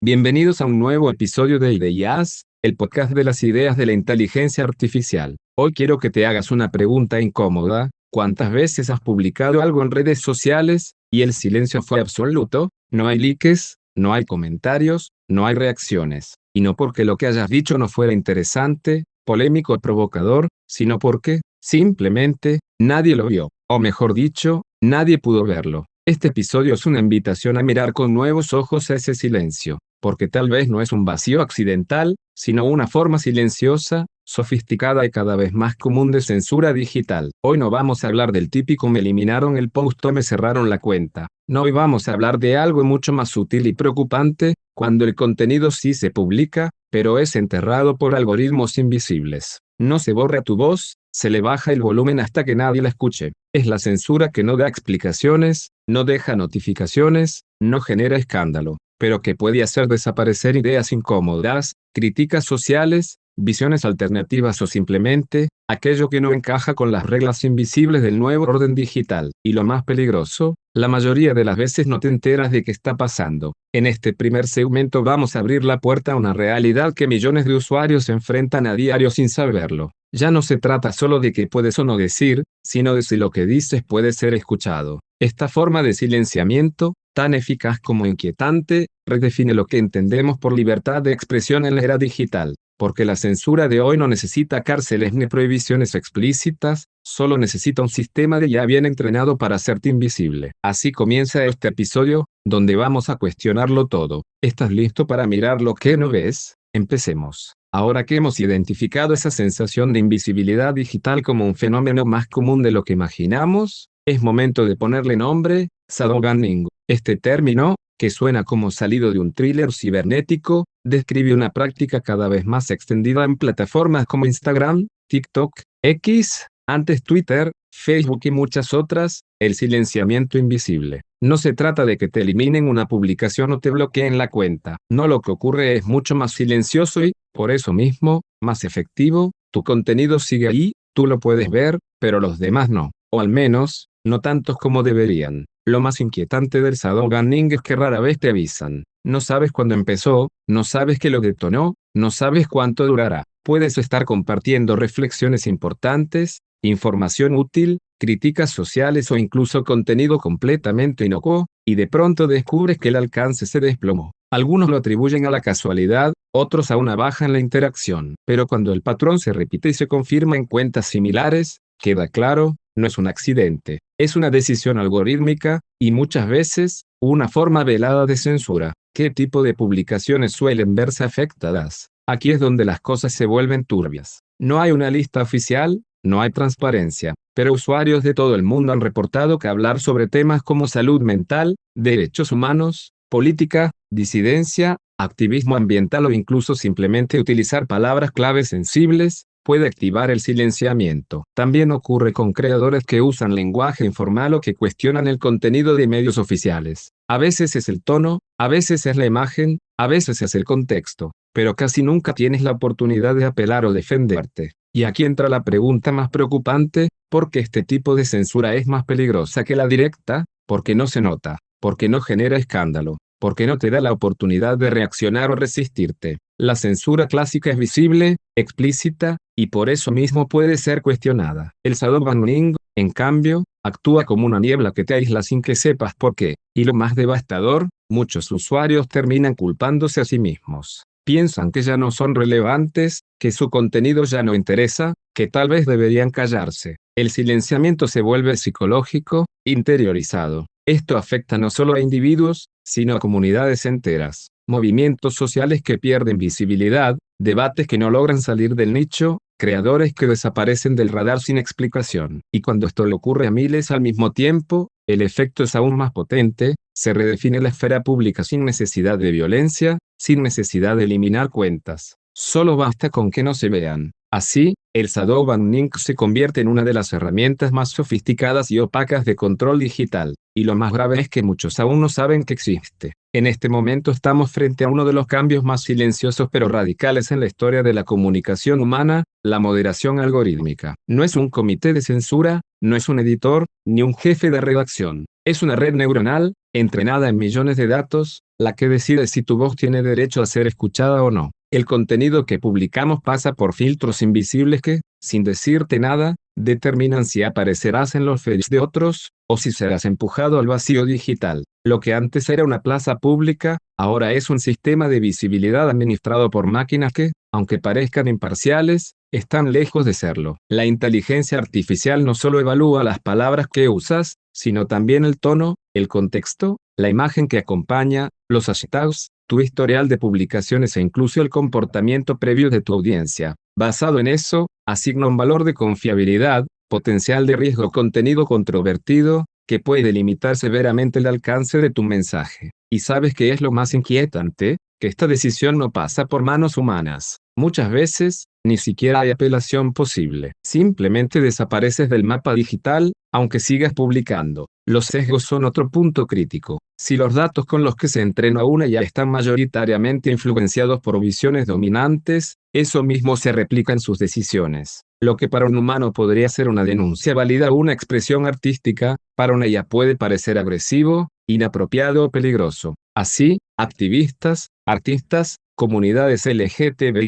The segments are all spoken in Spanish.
Bienvenidos a un nuevo episodio de Ideas, el podcast de las ideas de la inteligencia artificial. Hoy quiero que te hagas una pregunta incómoda. ¿Cuántas veces has publicado algo en redes sociales y el silencio fue absoluto? No hay likes, no hay comentarios, no hay reacciones. Y no porque lo que hayas dicho no fuera interesante, polémico o provocador, sino porque, simplemente, nadie lo vio. O mejor dicho, nadie pudo verlo. Este episodio es una invitación a mirar con nuevos ojos a ese silencio, porque tal vez no es un vacío accidental, sino una forma silenciosa, sofisticada y cada vez más común de censura digital. Hoy no vamos a hablar del típico "me eliminaron el post" o "me cerraron la cuenta". No, hoy vamos a hablar de algo mucho más sutil y preocupante, cuando el contenido sí se publica, pero es enterrado por algoritmos invisibles. No se borra tu voz, se le baja el volumen hasta que nadie la escuche. Es la censura que no da explicaciones, no deja notificaciones, no genera escándalo, pero que puede hacer desaparecer ideas incómodas, críticas sociales, visiones alternativas o simplemente, aquello que no encaja con las reglas invisibles del nuevo orden digital. Y lo más peligroso, la mayoría de las veces no te enteras de qué está pasando. En este primer segmento vamos a abrir la puerta a una realidad que millones de usuarios se enfrentan a diario sin saberlo. Ya no se trata solo de qué puedes o no decir, sino de si lo que dices puede ser escuchado. Esta forma de silenciamiento, tan eficaz como inquietante, redefine lo que entendemos por libertad de expresión en la era digital. Porque la censura de hoy no necesita cárceles ni prohibiciones explícitas, solo necesita un sistema de ya bien entrenado para hacerte invisible. Así comienza este episodio, donde vamos a cuestionarlo todo. ¿Estás listo para mirar lo que no ves? Empecemos. Ahora que hemos identificado esa sensación de invisibilidad digital como un fenómeno más común de lo que imaginamos, es momento de ponerle nombre: shadowbanning. Este término, que suena como salido de un thriller cibernético, describe una práctica cada vez más extendida en plataformas como Instagram, TikTok, X, antes Twitter, Facebook y muchas otras, el silenciamiento invisible. No se trata de que te eliminen una publicación o te bloqueen la cuenta. No, lo que ocurre es mucho más silencioso y, por eso mismo, más efectivo. Tu contenido sigue ahí, tú lo puedes ver, pero los demás no. O al menos, no tantos como deberían. Lo más inquietante del shadowbanning es que rara vez te avisan. No sabes cuándo empezó, no sabes qué lo detonó, no sabes cuánto durará. Puedes estar compartiendo reflexiones importantes, información útil, críticas sociales o incluso contenido completamente inocuo, y de pronto descubres que el alcance se desplomó. Algunos lo atribuyen a la casualidad, otros a una baja en la interacción. Pero cuando el patrón se repite y se confirma en cuentas similares, queda claro: no es un accidente, es una decisión algorítmica, y muchas veces, una forma velada de censura. ¿Qué tipo de publicaciones suelen verse afectadas? Aquí es donde las cosas se vuelven turbias. No hay una lista oficial, no hay transparencia, pero usuarios de todo el mundo han reportado que hablar sobre temas como salud mental, derechos humanos, política, disidencia, activismo ambiental o incluso simplemente utilizar palabras clave sensibles, puede activar el silenciamiento. También ocurre con creadores que usan lenguaje informal o que cuestionan el contenido de medios oficiales. A veces es el tono, a veces es la imagen, a veces es el contexto, pero casi nunca tienes la oportunidad de apelar o defenderte. Y aquí entra la pregunta más preocupante: ¿por qué este tipo de censura es más peligrosa que la directa? Porque no se nota, porque no genera escándalo, porque no te da la oportunidad de reaccionar o resistirte. La censura clásica es visible, explícita, y por eso mismo puede ser cuestionada. El shadowbanning, en cambio, actúa como una niebla que te aísla sin que sepas por qué. Y lo más devastador, muchos usuarios terminan culpándose a sí mismos. Piensan que ya no son relevantes, que su contenido ya no interesa, que tal vez deberían callarse. El silenciamiento se vuelve psicológico, interiorizado. Esto afecta no solo a individuos, sino a comunidades enteras, movimientos sociales que pierden visibilidad, debates que no logran salir del nicho, creadores que desaparecen del radar sin explicación. Y cuando esto le ocurre a miles al mismo tiempo, el efecto es aún más potente. Se redefine la esfera pública sin necesidad de violencia, sin necesidad de eliminar cuentas. Solo basta con que no se vean. Así, el shadowbanning se convierte en una de las herramientas más sofisticadas y opacas de control digital. Y lo más grave es que muchos aún no saben que existe. En este momento estamos frente a uno de los cambios más silenciosos pero radicales en la historia de la comunicación humana: la moderación algorítmica. No es un comité de censura, no es un editor, ni un jefe de redacción. Es una red neuronal, entrenada en millones de datos, la que decide si tu voz tiene derecho a ser escuchada o no. El contenido que publicamos pasa por filtros invisibles que, sin decirte nada, determinan si aparecerás en los feeds de otros, o si serás empujado al vacío digital. Lo que antes era una plaza pública, ahora es un sistema de visibilidad administrado por máquinas que, aunque parezcan imparciales, están lejos de serlo. La inteligencia artificial no solo evalúa las palabras que usas, sino también el tono, el contexto, la imagen que acompaña, los hashtags, tu historial de publicaciones e incluso el comportamiento previo de tu audiencia. Basado en eso, asigna un valor de confiabilidad, potencial de riesgo o contenido controvertido, que puede limitar severamente el alcance de tu mensaje. ¿Y sabes qué es lo más inquietante? Que esta decisión no pasa por manos humanas. Muchas veces, ni siquiera hay apelación posible. Simplemente desapareces del mapa digital, aunque sigas publicando. Los sesgos son otro punto crítico. Si los datos con los que se entrena una IA están mayoritariamente influenciados por visiones dominantes, eso mismo se replica en sus decisiones. Lo que para un humano podría ser una denuncia válida o una expresión artística, para una IA puede parecer agresivo, inapropiado o peligroso. Así, activistas, artistas, comunidades LGTB+,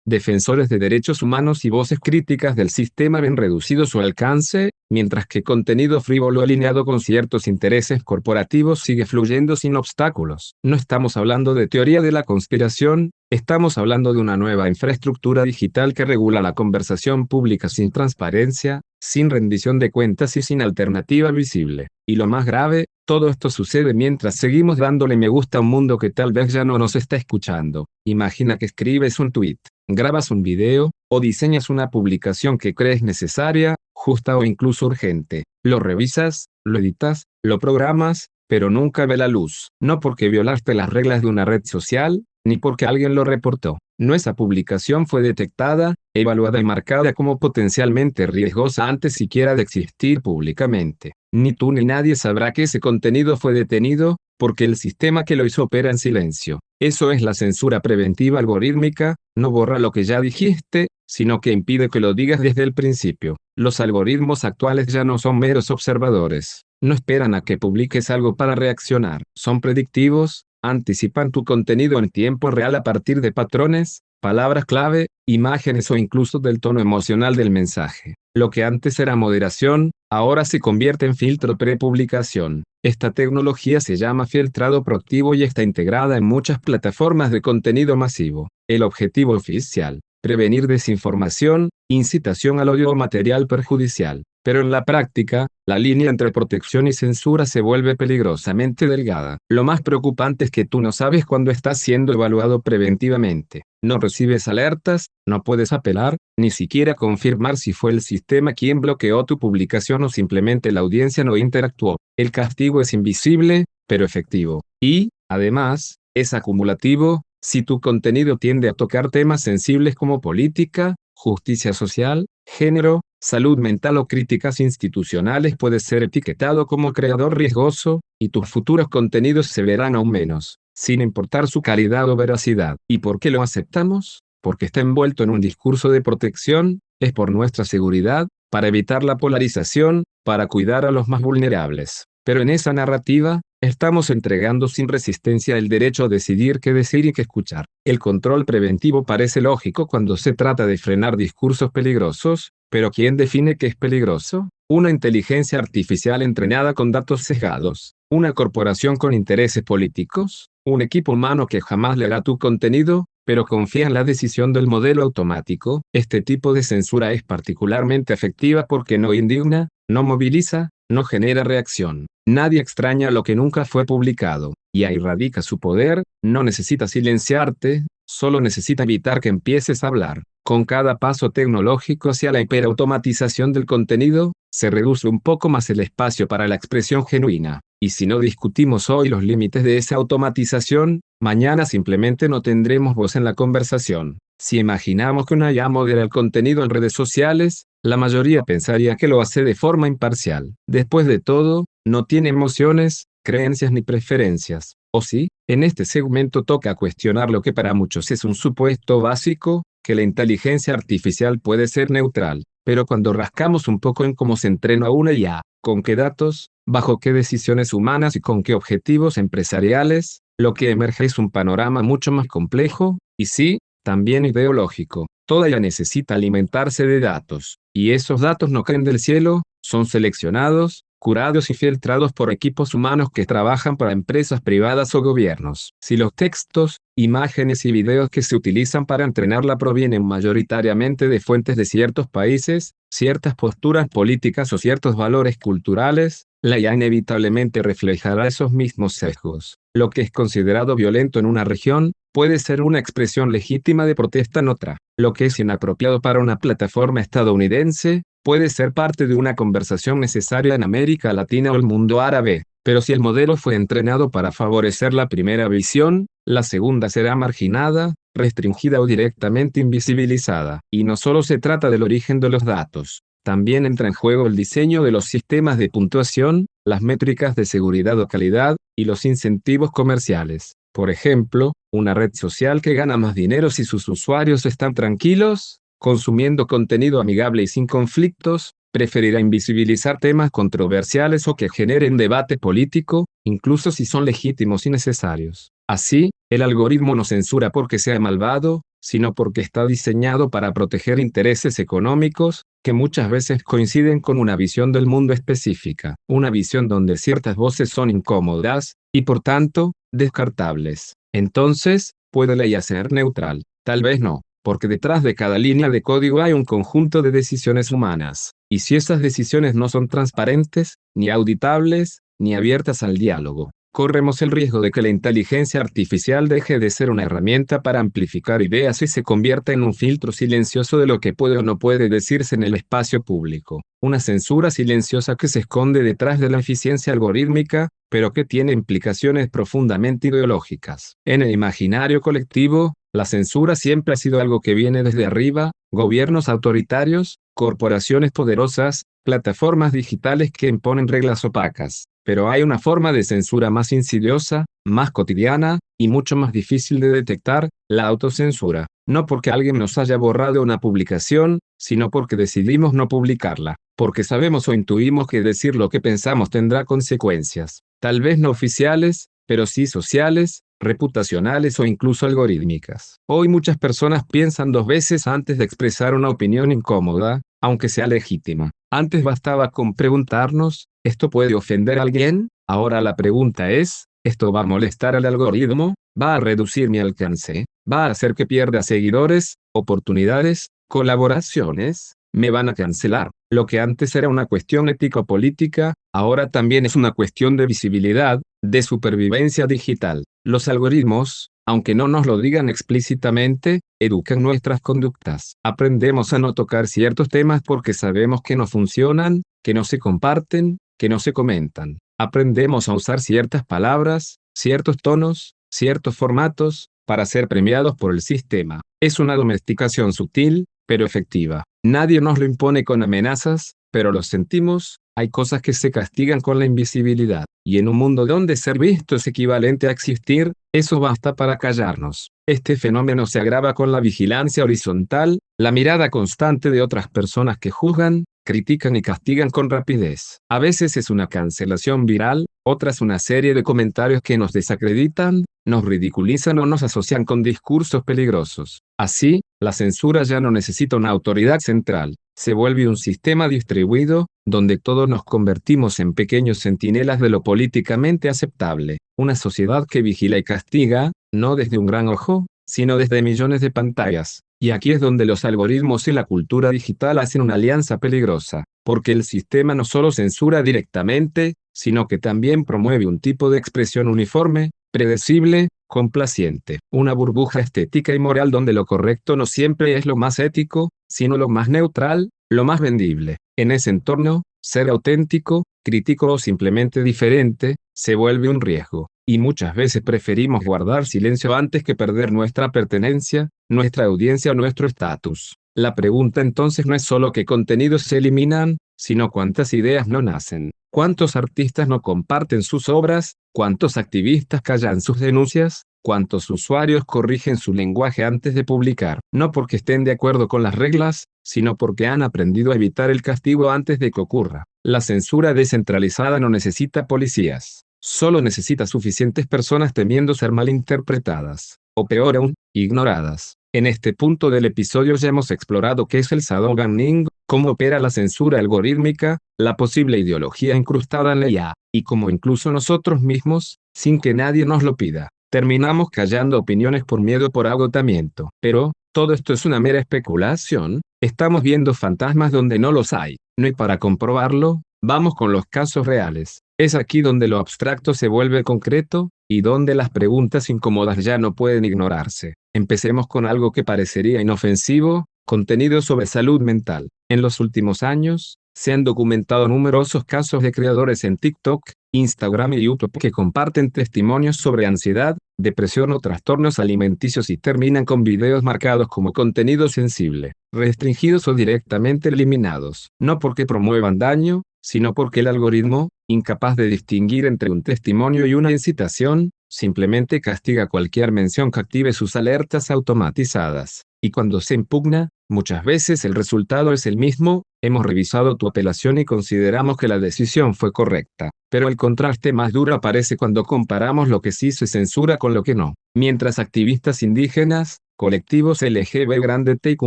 defensores de derechos humanos y voces críticas del sistema ven reducido su alcance, mientras que contenido frívolo alineado con ciertos intereses corporativos sigue fluyendo sin obstáculos. No estamos hablando de teoría de la conspiración, estamos hablando de una nueva infraestructura digital que regula la conversación pública sin transparencia, sin rendición de cuentas y sin alternativa visible. Y lo más grave, todo esto sucede mientras seguimos dándole me gusta a un mundo que tal vez ya no nos está escuchando. Imagina que escribes un tweet, grabas un video, o diseñas una publicación que crees necesaria, justa o incluso urgente. Lo revisas, lo editas, lo programas, pero nunca ve la luz. No porque violaste las reglas de una red social, ni porque alguien lo reportó. No, esa publicación fue detectada, evaluada y marcada como potencialmente riesgosa antes siquiera de existir públicamente. Ni tú ni nadie sabrá que ese contenido fue detenido, porque el sistema que lo hizo opera en silencio. Eso es la censura preventiva algorítmica, no borra lo que ya dijiste, sino que impide que lo digas desde el principio. Los algoritmos actuales ya no son meros observadores. No esperan a que publiques algo para reaccionar. Son predictivos, anticipan tu contenido en tiempo real a partir de patrones, palabras clave, imágenes o incluso del tono emocional del mensaje. Lo que antes era moderación, ahora se convierte en filtro prepublicación. Esta tecnología se llama filtrado proactivo y está integrada en muchas plataformas de contenido masivo. El objetivo oficial: prevenir desinformación, incitación al odio o material perjudicial. Pero en la práctica, la línea entre protección y censura se vuelve peligrosamente delgada. Lo más preocupante es que tú no sabes cuándo estás siendo evaluado preventivamente. No recibes alertas, no puedes apelar, ni siquiera confirmar si fue el sistema quien bloqueó tu publicación o simplemente la audiencia no interactuó. El castigo es invisible, pero efectivo. Y, además, es acumulativo. Si tu contenido tiende a tocar temas sensibles como política, justicia social, género, salud mental o críticas institucionales, puedes ser etiquetado como creador riesgoso, y tus futuros contenidos se verán aún menos, sin importar su calidad o veracidad. ¿Y por qué lo aceptamos? Porque está envuelto en un discurso de protección, es por nuestra seguridad, para evitar la polarización, para cuidar a los más vulnerables. Pero en esa narrativa, estamos entregando sin resistencia el derecho a decidir qué decir y qué escuchar. El control preventivo parece lógico cuando se trata de frenar discursos peligrosos, pero ¿quién define qué es peligroso? Una inteligencia artificial entrenada con datos sesgados, una corporación con intereses políticos, un equipo humano que jamás leerá tu contenido, pero confía en la decisión del modelo automático. Este tipo de censura es particularmente efectiva porque no indigna, no moviliza, no genera reacción. Nadie extraña lo que nunca fue publicado, y ahí radica su poder. No necesita silenciarte, solo necesita evitar que empieces a hablar. Con cada paso tecnológico hacia la hiperautomatización del contenido, se reduce un poco más el espacio para la expresión genuina. Y si no discutimos hoy los límites de esa automatización, mañana simplemente no tendremos voz en la conversación. Si imaginamos que una IA modera el contenido en redes sociales, la mayoría pensaría que lo hace de forma imparcial. Después de todo, no tiene emociones, creencias ni preferencias. ¿O sí? En este segmento toca cuestionar lo que para muchos es un supuesto básico, que la inteligencia artificial puede ser neutral. Pero cuando rascamos un poco en cómo se entrena una IA, con qué datos, bajo qué decisiones humanas y con qué objetivos empresariales, Lo que emerge es un panorama mucho más complejo, y sí, también ideológico. Toda ella necesita alimentarse de datos, y esos datos no caen del cielo, son seleccionados, curados y filtrados por equipos humanos que trabajan para empresas privadas o gobiernos. Si los textos, imágenes y videos que se utilizan para entrenarla provienen mayoritariamente de fuentes de ciertos países, ciertas posturas políticas o ciertos valores culturales, la IA inevitablemente reflejará esos mismos sesgos. Lo que es considerado violento en una región, puede ser una expresión legítima de protesta en otra. Lo que es inapropiado para una plataforma estadounidense, puede ser parte de una conversación necesaria en América Latina o el mundo árabe. Pero si el modelo fue entrenado para favorecer la primera visión, la segunda será marginada, restringida o directamente invisibilizada. Y no solo se trata del origen de los datos. También entra en juego el diseño de los sistemas de puntuación, las métricas de seguridad o calidad, y los incentivos comerciales. Por ejemplo, una red social que gana más dinero si sus usuarios están tranquilos, consumiendo contenido amigable y sin conflictos, preferirá invisibilizar temas controversiales o que generen debate político, incluso si son legítimos y necesarios. Así, el algoritmo no censura porque sea malvado, sino porque está diseñado para proteger intereses económicos, que muchas veces coinciden con una visión del mundo específica, una visión donde ciertas voces son incómodas, y por tanto, descartables. Entonces, ¿puede la IA ser neutral? Tal vez no, porque detrás de cada línea de código hay un conjunto de decisiones humanas, y si esas decisiones no son transparentes, ni auditables, ni abiertas al diálogo, corremos el riesgo de que la inteligencia artificial deje de ser una herramienta para amplificar ideas y se convierta en un filtro silencioso de lo que puede o no puede decirse en el espacio público. Una censura silenciosa que se esconde detrás de la eficiencia algorítmica, pero que tiene implicaciones profundamente ideológicas. En el imaginario colectivo, la censura siempre ha sido algo que viene desde arriba, gobiernos autoritarios, corporaciones poderosas, plataformas digitales que imponen reglas opacas. Pero hay una forma de censura más insidiosa, más cotidiana, y mucho más difícil de detectar, la autocensura. No porque alguien nos haya borrado una publicación, sino porque decidimos no publicarla. Porque sabemos o intuimos que decir lo que pensamos tendrá consecuencias. Tal vez no oficiales, pero sí sociales, reputacionales o incluso algorítmicas. Hoy muchas personas piensan dos veces antes de expresar una opinión incómoda, aunque sea legítima. Antes bastaba con preguntarnos, ¿esto puede ofender a alguien? Ahora la pregunta es, ¿esto va a molestar al algoritmo? ¿Va a reducir mi alcance? ¿Va a hacer que pierda seguidores, oportunidades, colaboraciones? ¿Me van a cancelar? Lo que antes era una cuestión ético-política, ahora también es una cuestión de visibilidad, de supervivencia digital. Los algoritmos, aunque no nos lo digan explícitamente, educan nuestras conductas. Aprendemos a no tocar ciertos temas porque sabemos que no funcionan, que no se comparten, que no se comentan. Aprendemos a usar ciertas palabras, ciertos tonos, ciertos formatos, para ser premiados por el sistema. Es una domesticación sutil, pero efectiva. Nadie nos lo impone con amenazas, pero lo sentimos. Hay cosas que se castigan con la invisibilidad. Y en un mundo donde ser visto es equivalente a existir, eso basta para callarnos. Este fenómeno se agrava con la vigilancia horizontal, la mirada constante de otras personas que juzgan, critican y castigan con rapidez. A veces es una cancelación viral, otras una serie de comentarios que nos desacreditan, nos ridiculizan o nos asocian con discursos peligrosos. Así, la censura ya no necesita una autoridad central. Se vuelve un sistema distribuido, donde todos nos convertimos en pequeños centinelas de lo políticamente aceptable. Una sociedad que vigila y castiga, no desde un gran ojo, sino desde millones de pantallas. Y aquí es donde los algoritmos y la cultura digital hacen una alianza peligrosa, porque el sistema no solo censura directamente, sino que también promueve un tipo de expresión uniforme, predecible, complaciente. Una burbuja estética y moral donde lo correcto no siempre es lo más ético, sino lo más neutral, lo más vendible. En ese entorno, ser auténtico, crítico o simplemente diferente, se vuelve un riesgo. Y muchas veces preferimos guardar silencio antes que perder nuestra pertenencia, nuestra audiencia o nuestro estatus. La pregunta entonces no es solo qué contenidos se eliminan, sino cuántas ideas no nacen. ¿Cuántos artistas no comparten sus obras? ¿Cuántos activistas callan sus denuncias? ¿Cuántos usuarios corrigen su lenguaje antes de publicar? No porque estén de acuerdo con las reglas, sino porque han aprendido a evitar el castigo antes de que ocurra. La censura descentralizada no necesita policías. Solo necesita suficientes personas temiendo ser malinterpretadas, o peor aún, ignoradas. En este punto del episodio ya hemos explorado qué es el shadowbanning, cómo opera la censura algorítmica, la posible ideología incrustada en la IA, y cómo incluso nosotros mismos, sin que nadie nos lo pida, terminamos callando opiniones por miedo o por agotamiento. Pero, todo esto es una mera especulación, estamos viendo fantasmas donde no los hay, no, y para comprobarlo, vamos con los casos reales. Es aquí donde lo abstracto se vuelve concreto, y donde las preguntas incómodas ya no pueden ignorarse. Empecemos con algo que parecería inofensivo, contenido sobre salud mental. En los últimos años, se han documentado numerosos casos de creadores en TikTok, Instagram y YouTube que comparten testimonios sobre ansiedad, depresión o trastornos alimenticios y terminan con videos marcados como contenido sensible, restringidos o directamente eliminados. No porque promuevan daño, sino porque el algoritmo, incapaz de distinguir entre un testimonio y una incitación, simplemente castiga cualquier mención que active sus alertas automatizadas. Y cuando se impugna, muchas veces el resultado es el mismo: hemos revisado tu apelación y consideramos que la decisión fue correcta. Pero el contraste más duro aparece cuando comparamos lo que sí se censura con lo que no. Mientras activistas indígenas, colectivos LGBTQ+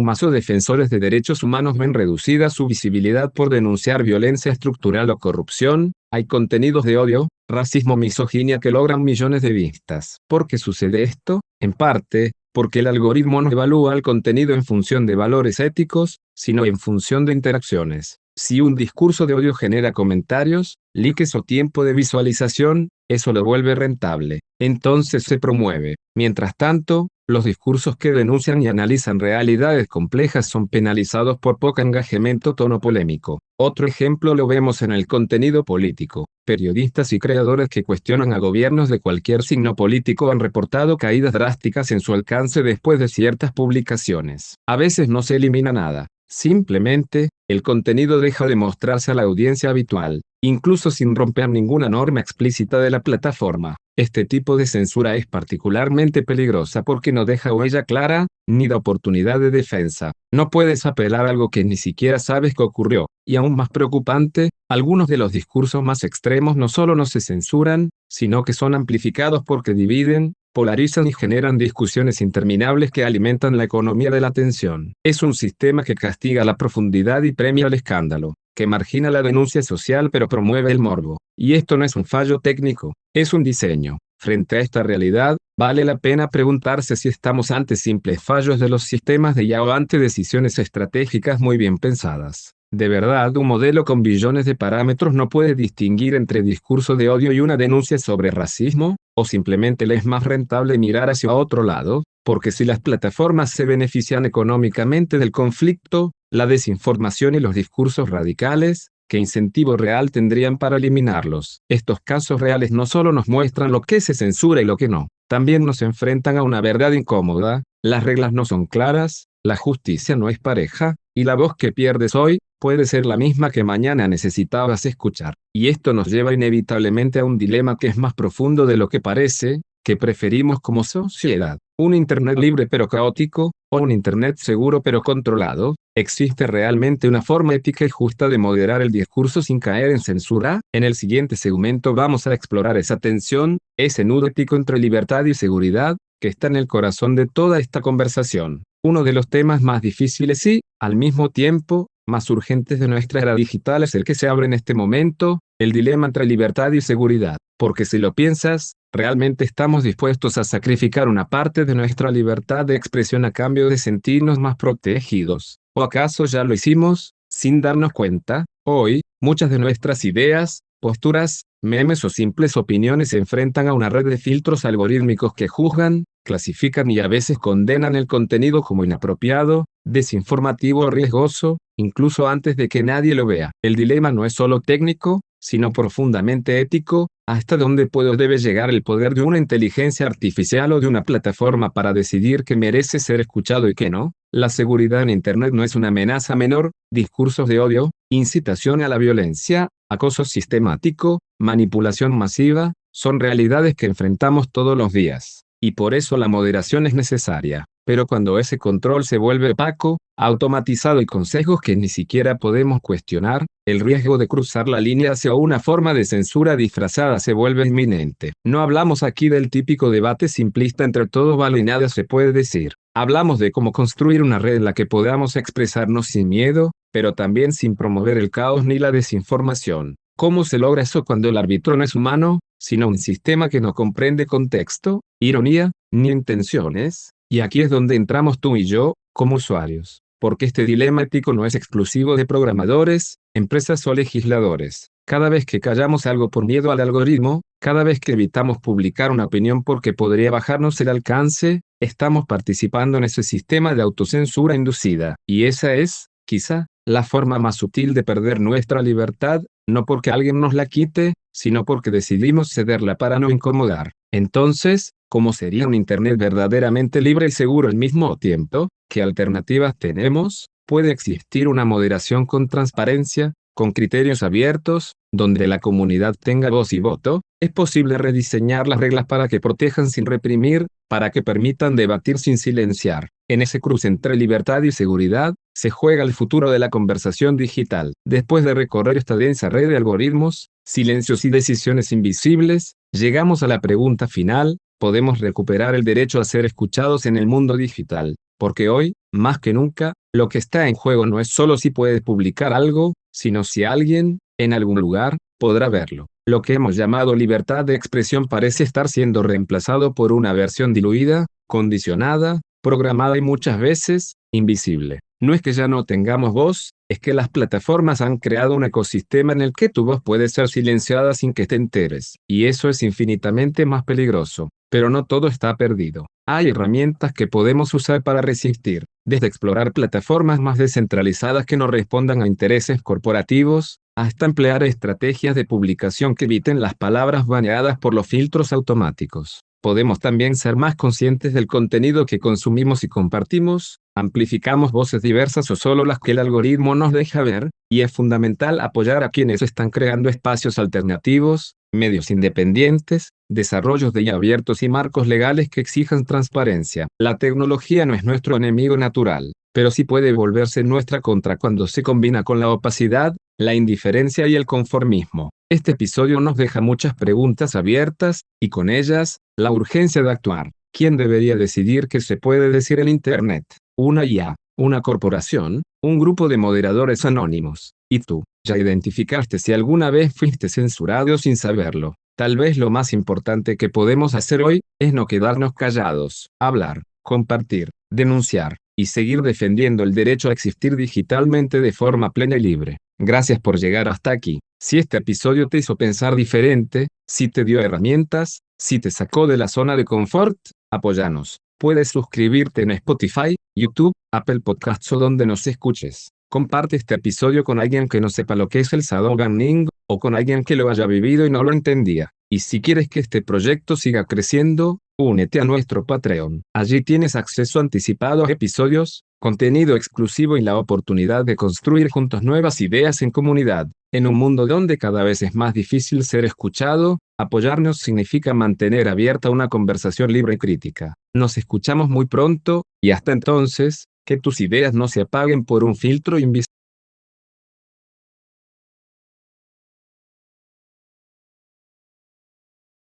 o defensores de derechos humanos ven reducida su visibilidad por denunciar violencia estructural o corrupción, hay contenidos de odio, racismo o misoginia que logran millones de vistas. ¿Por qué sucede esto? En parte, porque el algoritmo no evalúa el contenido en función de valores éticos, sino en función de interacciones. Si un discurso de odio genera comentarios, likes o tiempo de visualización, eso lo vuelve rentable. Entonces se promueve. Mientras tanto, los discursos que denuncian y analizan realidades complejas son penalizados por poco engagement o tono polémico. Otro ejemplo lo vemos en el contenido político. Periodistas y creadores que cuestionan a gobiernos de cualquier signo político han reportado caídas drásticas en su alcance después de ciertas publicaciones. A veces no se elimina nada. Simplemente, el contenido deja de mostrarse a la audiencia habitual, incluso sin romper ninguna norma explícita de la plataforma. Este tipo de censura es particularmente peligrosa porque no deja huella clara, ni da oportunidad de defensa. No puedes apelar a algo que ni siquiera sabes que ocurrió. Y aún más preocupante, algunos de los discursos más extremos no solo no se censuran, sino que son amplificados porque dividen, polarizan y generan discusiones interminables que alimentan la economía de la atención. Es un sistema que castiga la profundidad y premia el escándalo, que margina la denuncia social pero promueve el morbo. Y esto no es un fallo técnico, es un diseño. Frente a esta realidad, vale la pena preguntarse si estamos ante simples fallos de los sistemas de IA o ante decisiones estratégicas muy bien pensadas. De verdad, un modelo con billones de parámetros no puede distinguir entre discurso de odio y una denuncia sobre racismo, o simplemente le es más rentable mirar hacia otro lado, porque si las plataformas se benefician económicamente del conflicto, la desinformación y los discursos radicales, ¿qué incentivo real tendrían para eliminarlos? Estos casos reales no solo nos muestran lo que se censura y lo que no, también nos enfrentan a una verdad incómoda: las reglas no son claras, la justicia no es pareja, y la voz que pierdes hoy puede ser la misma que mañana necesitabas escuchar. Y esto nos lleva inevitablemente a un dilema que es más profundo de lo que parece: ¿qué preferimos como sociedad? ¿Un Internet libre pero caótico, o un Internet seguro pero controlado? ¿Existe realmente una forma ética y justa de moderar el discurso sin caer en censura? En el siguiente segmento vamos a explorar esa tensión, ese nudo ético entre libertad y seguridad, que está en el corazón de toda esta conversación. Uno de los temas más difíciles y, al mismo tiempo, más urgentes de nuestra era digital es el que se abre en este momento: el dilema entre libertad y seguridad. Porque si lo piensas, ¿realmente estamos dispuestos a sacrificar una parte de nuestra libertad de expresión a cambio de sentirnos más protegidos? ¿O acaso ya lo hicimos, sin darnos cuenta? Hoy, muchas de nuestras ideas, posturas, memes o simples opiniones se enfrentan a una red de filtros algorítmicos que juzgan, clasifican y a veces condenan el contenido como inapropiado, desinformativo o riesgoso, incluso antes de que nadie lo vea. El dilema no es solo técnico, sino profundamente ético: ¿hasta dónde puede o debe llegar el poder de una inteligencia artificial o de una plataforma para decidir qué merece ser escuchado y qué no? La seguridad en Internet no es una amenaza menor. Discursos de odio, incitación a la violencia, acoso sistemático, manipulación masiva, son realidades que enfrentamos todos los días. y por eso la moderación es necesaria. Pero cuando ese control se vuelve opaco, automatizado y con sesgos que ni siquiera podemos cuestionar, el riesgo de cruzar la línea hacia una forma de censura disfrazada se vuelve inminente. No hablamos aquí del típico debate simplista entre todo vale y nada se puede decir. Hablamos de cómo construir una red en la que podamos expresarnos sin miedo, pero también sin promover el caos ni la desinformación. ¿Cómo se logra eso cuando el árbitro no es humano, sino un sistema que no comprende contexto, ironía, ni intenciones? Y aquí es donde entramos tú y yo, como usuarios. Porque este dilema ético no es exclusivo de programadores, empresas o legisladores. Cada vez que callamos algo por miedo al algoritmo, cada vez que evitamos publicar una opinión porque podría bajarnos el alcance, estamos participando en ese sistema de autocensura inducida. Y esa es, quizá, la forma más sutil de perder nuestra libertad, no porque alguien nos la quite, sino porque decidimos cederla para no incomodar. Entonces, ¿cómo sería un Internet verdaderamente libre y seguro al mismo tiempo? ¿Qué alternativas tenemos? ¿Puede existir una moderación con transparencia, con criterios abiertos, donde la comunidad tenga voz y voto? ¿Es posible rediseñar las reglas para que protejan sin reprimir, para que permitan debatir sin silenciar? En ese cruce entre libertad y seguridad, se juega el futuro de la conversación digital. Después de recorrer esta densa red de algoritmos, silencios y decisiones invisibles, llegamos a la pregunta final: ¿podemos recuperar el derecho a ser escuchados en el mundo digital? Porque hoy, más que nunca, lo que está en juego no es solo si puedes publicar algo, sino si alguien, en algún lugar, podrá verlo. Lo que hemos llamado libertad de expresión parece estar siendo reemplazado por una versión diluida, condicionada, programada y muchas veces, invisible. No es que ya no tengamos voz, es que las plataformas han creado un ecosistema en el que tu voz puede ser silenciada sin que te enteres. Y eso es infinitamente más peligroso. Pero no todo está perdido. Hay herramientas que podemos usar para resistir, desde explorar plataformas más descentralizadas que no respondan a intereses corporativos, hasta emplear estrategias de publicación que eviten las palabras baneadas por los filtros automáticos. Podemos también ser más conscientes del contenido que consumimos y compartimos, amplificamos voces diversas o solo las que el algoritmo nos deja ver, y es fundamental apoyar a quienes están creando espacios alternativos, medios independientes, desarrollos de IA abiertos y marcos legales que exijan transparencia. La tecnología no es nuestro enemigo natural, pero sí puede volverse nuestra contra cuando se combina con la opacidad, la indiferencia y el conformismo. Este episodio nos deja muchas preguntas abiertas, y con ellas, la urgencia de actuar. ¿Quién debería decidir qué se puede decir en Internet? ¿Una IA, una corporación, un grupo de moderadores anónimos? ¿Y tú, ya identificaste si alguna vez fuiste censurado sin saberlo? Tal vez lo más importante que podemos hacer hoy, es no quedarnos callados, hablar, compartir, denunciar, y seguir defendiendo el derecho a existir digitalmente de forma plena y libre. Gracias por llegar hasta aquí. Si este episodio te hizo pensar diferente, si te dio herramientas, si te sacó de la zona de confort, apóyanos. Puedes suscribirte en Spotify, YouTube, Apple Podcasts o donde nos escuches. Comparte este episodio con alguien que no sepa lo que es el shadow banning, o con alguien que lo haya vivido y no lo entendía. Y si quieres que este proyecto siga creciendo, únete a nuestro Patreon. Allí tienes acceso anticipado a episodios, contenido exclusivo y la oportunidad de construir juntos nuevas ideas en comunidad. En un mundo donde cada vez es más difícil ser escuchado, apoyarnos significa mantener abierta una conversación libre y crítica. Nos escuchamos muy pronto, y hasta entonces, que tus ideas no se apaguen por un filtro invisible.